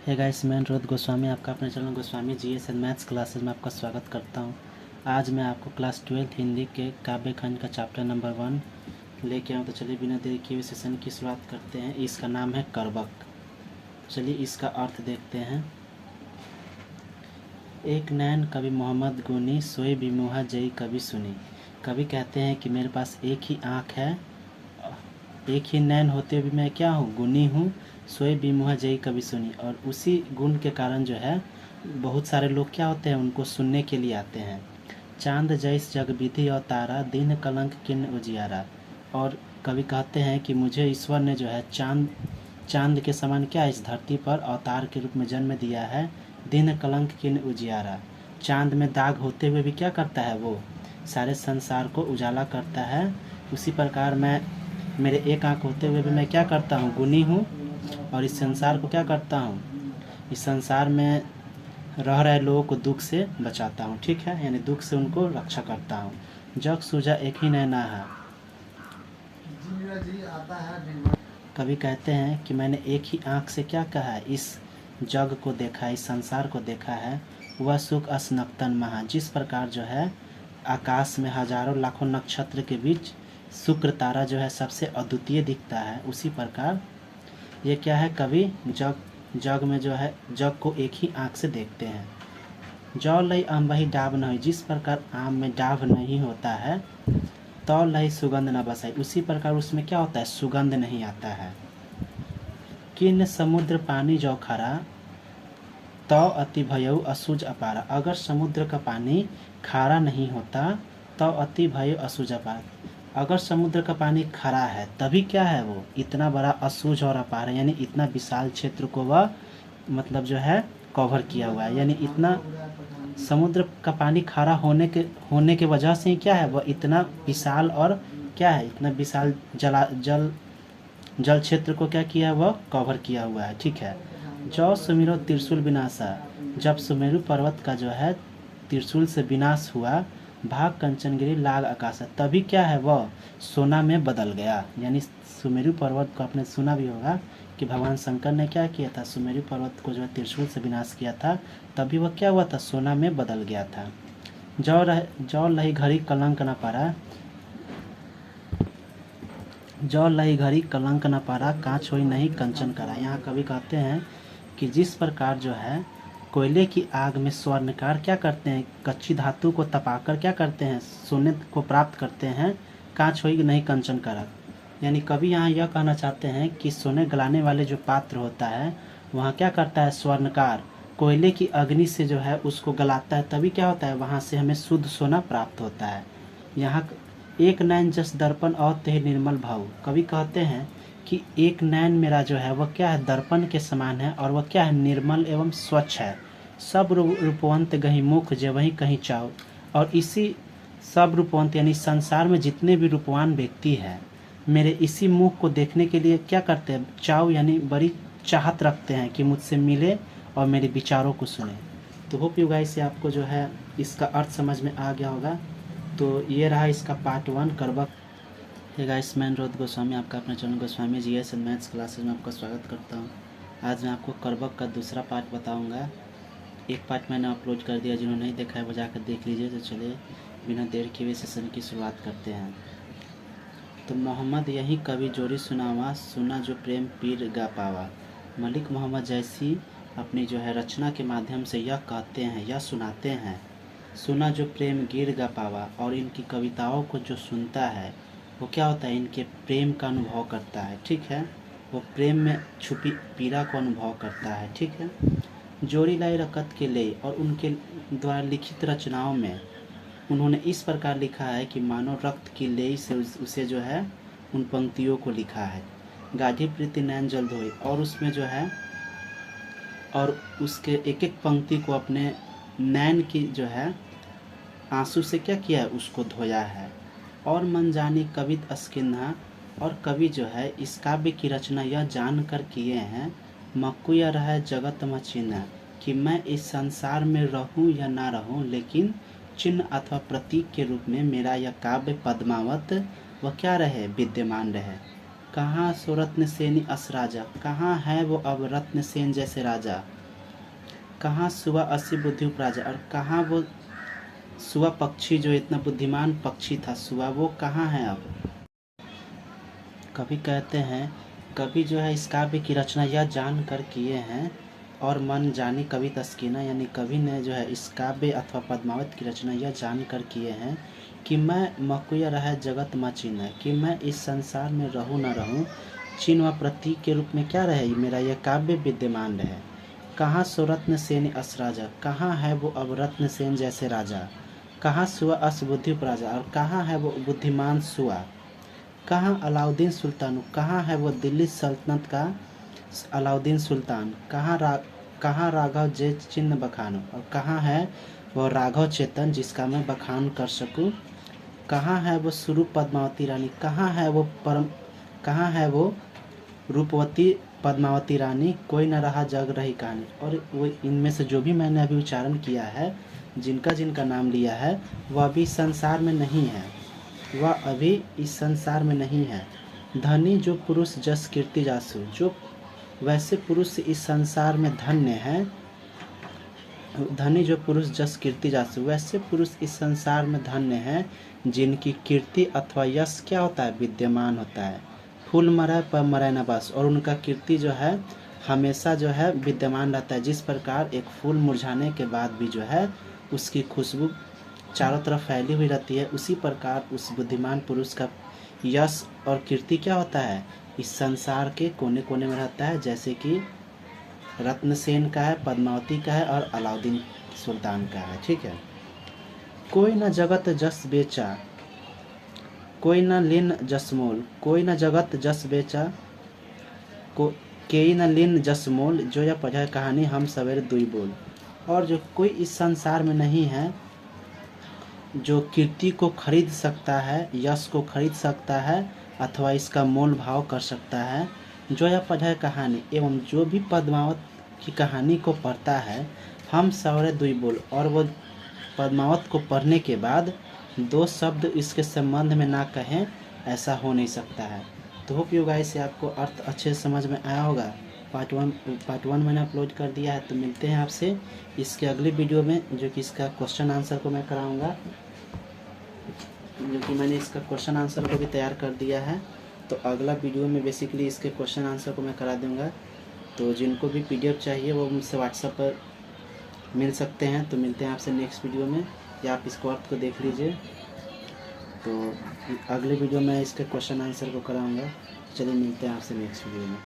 Hey guys, मैं अनुरोध गोस्वामी आपका अपने channel Goswami GS and maths classes में आपका स्वागत करता हूं। आज मैं आपको क्लास 12 हिंदी के काव्य खंड का चैप्टर नंबर 1 लेके आऊँ। तो चलिए बिना देरी किए सेशन की शुरुआत करते हैं। इसका नाम है करबक। चलिए इसका अर्थ देखते हैं। एक नैन कवि मोहम्मद गुनी सोए बिमुहा जई कभी सुनी। कवि कहते हैं कि मेरे पास एक ही आँख है, एक ही नैन होते हुए भी मैं क्या हूँ, गुनी हूँ। सोए बिमुहा जई कभी सुनी, और उसी गुण के कारण जो है बहुत सारे लोग क्या होते हैं, उनको सुनने के लिए आते हैं। चांद जैस जग विधि और तारा, दिन कलंक किन उजियारा। और कवि कहते हैं कि मुझे ईश्वर ने जो है चांद के समान क्या इस धरती पर अवतार के रूप में जन्म दिया है। दिन कलंक किन उजियारा, चांद में दाग होते हुए भी क्या करता है, वो सारे संसार को उजाला करता है। उसी प्रकार मैं मेरे एक आँख होते हुए भी मैं क्या करता हूँ, गुनी हूँ, और इस संसार को क्या करता हूँ, इस संसार में रह रहे लोगों को दुख से बचाता हूँ। ठीक है, यानी दुख से उनको रक्षा करता हूँ। जग सूझा एक ही नैना है। कवि कहते हैं कि मैंने एक ही आँख से क्या कहा है, इस जग को देखा है, इस संसार को देखा है। वह सुख असनक्तन महा, जिस प्रकार जो है आकाश में हजारों लाखों नक्षत्र के बीच शुक्र तारा जो है सबसे अद्वितीय दिखता है, उसी प्रकार ये क्या है, कवि जग में जो है जग को एक ही आँख से देखते हैं। जौ लई अम्बही डाब न हो, जिस प्रकार आम में डाब नहीं होता है, तौ लई सुगंध न बसाई, उसी प्रकार उसमें क्या होता है, सुगंध नहीं आता है। किन समुद्र पानी जौ खरा, तौ अति भयउ असुज अपारा, अगर समुद्र का पानी खारा नहीं होता तो अति भय असुज अपार, अगर समुद्र का पानी खारा है तभी क्या है, वो इतना बड़ा असुज और अपार है, यानी इतना विशाल क्षेत्र को वह मतलब जो है कवर किया हुआ है। यानी इतना समुद्र का पानी खारा होने के वजह से क्या है, वह इतना विशाल और क्या है, इतना विशाल जल क्षेत्र को क्या किया है, वह कवर किया हुआ है। ठीक है। जौ सुमिरो त्रिशूल विनाशा, जब सुमेरु पर्वत का जो है त्रिशूल से विनाश हुआ, भाग कंचनगिरी लाग आकाश, तभी क्या है, वह सोना में बदल गया। यानी सुमेरु पर्वत को आपने सुना भी होगा कि भगवान शंकर ने क्या किया था, सुमेरु पर्वत को जो है त्रिशूल से विनाश किया था, तभी वह क्या हुआ था, सोना में बदल गया था। जौ लही घड़ी कलंक न पारा, जौ लही घड़ी कलंक न पारा, कांच होई नहीं कंचन करा। यहाँ कवि कहते हैं कि जिस प्रकार जो है कोयले की आग में स्वर्णकार क्या करते हैं, कच्ची धातु को तपाकर क्या करते हैं, सोने को प्राप्त करते हैं, कांच होई नहीं कंचन करा। यानी कवि यहाँ यह कहना चाहते हैं कि सोने गलाने वाले जो पात्र होता है, वहाँ क्या करता है, स्वर्णकार कोयले की अग्नि से जो है उसको गलाता है, तभी क्या होता है, वहाँ से हमें शुद्ध सोना प्राप्त होता है। यहाँ एक नैन जस दर्पण और ते निर्मल भाव, कवि कहते हैं कि एक नैन मेरा जो है वह क्या है, दर्पण के समान है, और वह क्या है, निर्मल एवं स्वच्छ है। सब रूपवंत गही मुख जे वही कहीं चाव, और इसी सब रूपवंत यानी संसार में जितने भी रूपवान व्यक्ति हैं, मेरे इसी मुख को देखने के लिए क्या करते हैं, चाव यानी बड़ी चाहत रखते हैं कि मुझसे मिले और मेरे विचारों को सुने। तो होप यू गाइस से आपको जो है इसका अर्थ समझ में आ गया होगा। तो ये रहा इसका पार्ट 1 करबक। हे गाइस, मैं अनुरोध गोस्वामी आपका अपने channel Goswami GS and maths classes में आपका स्वागत करता हूँ। आज मैं आपको करबक का दूसरा पार्ट बताऊँगा। एक पार्ट मैंने अपलोड कर दिया, जिन्होंने नहीं देखा है वो जाकर देख लीजिए। तो चलिए बिना देर किए हुए सेशन की शुरुआत करते हैं। तो मोहम्मद यही कवि जोरी सुनावा, सुना जो प्रेम पीर गा पावा। मलिक मोहम्मद जैसी अपनी जो है रचना के माध्यम से यह कहते हैं, यह सुनाते हैं, सुना जो प्रेम गिर गा पावा। और इनकी कविताओं को जो सुनता है वो क्या होता है, इनके प्रेम का अनुभव करता है। ठीक है, वो प्रेम में छुपी पीड़ा को अनुभव करता है। ठीक है। जोड़ी लाई रकत के ले, और उनके द्वारा लिखित रचनाओं में उन्होंने इस प्रकार लिखा है कि मानो रक्त की लेई से उसे जो है उन पंक्तियों को लिखा है। गाढ़ी प्रीति नैन जल धोई, और उसमें जो है और उसके एक एक पंक्ति को अपने नैन की जो है आंसू से क्या किया है, उसको धोया है। और मन जानी कवित अस्किन्हा, और कवि जो है इस काव्य की रचना यह जानकर किए हैं, मक्कुया रहा जगत में चिन्ह, कि मैं इस संसार में रहूं या ना रहूं, लेकिन चिन्ह अथवा प्रतीक के रूप में मेरा यह काव्य पद्मावत वह क्या रहे, विद्यमान रहे। कहाँ सो रत्नसेनी अस राजा, कहाँ है वो अब रत्नसेन जैसे राजा। कहाँ सुआ असी बुद्धि उपराजा, और कहाँ वो सुआ पक्षी जो इतना बुद्धिमान पक्षी था सुआ, वो कहाँ है अब। कवि कहते हैं, कवि जो है इस काव्य की रचना यह जान कर किए हैं और मन जानी कवि तस्कीना, यानी कवि ने जो है इस काव्य अथवा पद्मावत की रचना यह जान कर किए हैं कि मैं मकुया रहा जगत म चिन्ह, कि मैं इस संसार में रहूँ न रहूँ, चिन्ह व प्रतीक के रूप में क्या रहे, मेरा यह काव्य विद्यमान रहे। कहाँ सो रत्नसेन अस राजा, कहाँ है वो अब रत्नसेन जैसे राजा। कहाँ सुआ अस बुद्धि उपराजा, और कहाँ है वो बुद्धिमान सुआ। कहाँ अलाउद्दीन सुल्तान, कहाँ है वो दिल्ली सल्तनत का अलाउद्दीन सुल्तान। कहाँ राघव जे चिन्ह बखानो, और कहाँ है वो राघव चेतन जिसका मैं बखान कर सकूं। कहाँ है वो स्वरूप पद्मावती रानी, कहाँ है वो रूपवती पद्मावती रानी, कोई न रहा जग रही कहानी। और वो इनमें से जो भी मैंने अभी उच्चारण किया है, जिनका जिनका नाम लिया है, वह अभी संसार में नहीं है, वह अभी इस संसार में नहीं है। धनी जो पुरुष जस कीर्ति जासु, जो वैसे पुरुष इस संसार में धन्य है। धनी जो पुरुष जस कीर्ति जासु, वैसे पुरुष इस संसार में धन्य है जिनकी कीर्ति अथवा यश क्या होता है, विद्यमान होता है। फूल मरै पर मरै न बस, और उनका कीर्ति जो है हमेशा जो है विद्यमान रहता है। जिस प्रकार एक फूल मुरझाने के बाद भी जो है उसकी खुशबू चारों तरफ फैली हुई रहती है, उसी प्रकार उस बुद्धिमान पुरुष का यश और कीर्ति क्या होता है, इस संसार के कोने कोने में रहता है। जैसे कि रत्नसेन का है, पद्मावती का है और अलाउद्दीन सुल्तान का है। ठीक है। कोई न जगत जस बेचा, कोई न लिन जस मोल, कोई न जगत जस बेचा, केई न लिन जस मोल, जो यह पढ़े कहानी हम सवेरे दुई बोल। और जो कोई इस संसार में नहीं है जो कीर्ति को खरीद सकता है, यश को खरीद सकता है अथवा इसका मोल भाव कर सकता है। जो यह पढ़े कहानी, एवं जो भी पद्मावत की कहानी को पढ़ता है, हम सवेरे दुई बोल, और वो पद्मावत को पढ़ने के बाद दो शब्द इसके संबंध में ना कहें, ऐसा हो नहीं सकता है। तो होप यू गाइस से आपको अर्थ अच्छे से समझ में आया होगा। पार्ट वन मैंने अपलोड कर दिया है, तो मिलते हैं आपसे इसके अगले वीडियो में, जो कि इसका क्वेश्चन आंसर को मैं कराऊंगा, जो कि मैंने इसका क्वेश्चन आंसर को भी तैयार कर दिया है। तो अगला वीडियो में बेसिकली इसके क्वेश्चन आंसर को मैं करा दूंगा। तो जिनको भी PDF चाहिए वो मुझसे व्हाट्सएप पर मिल सकते हैं। तो मिलते हैं आपसे नेक्स्ट वीडियो में, या आप इसको अर्थ को देख लीजिए। तो अगले वीडियो में इसके क्वेश्चन आंसर को कराऊंगा। चलिए मिलते हैं आपसे नेक्स्ट वीडियो में।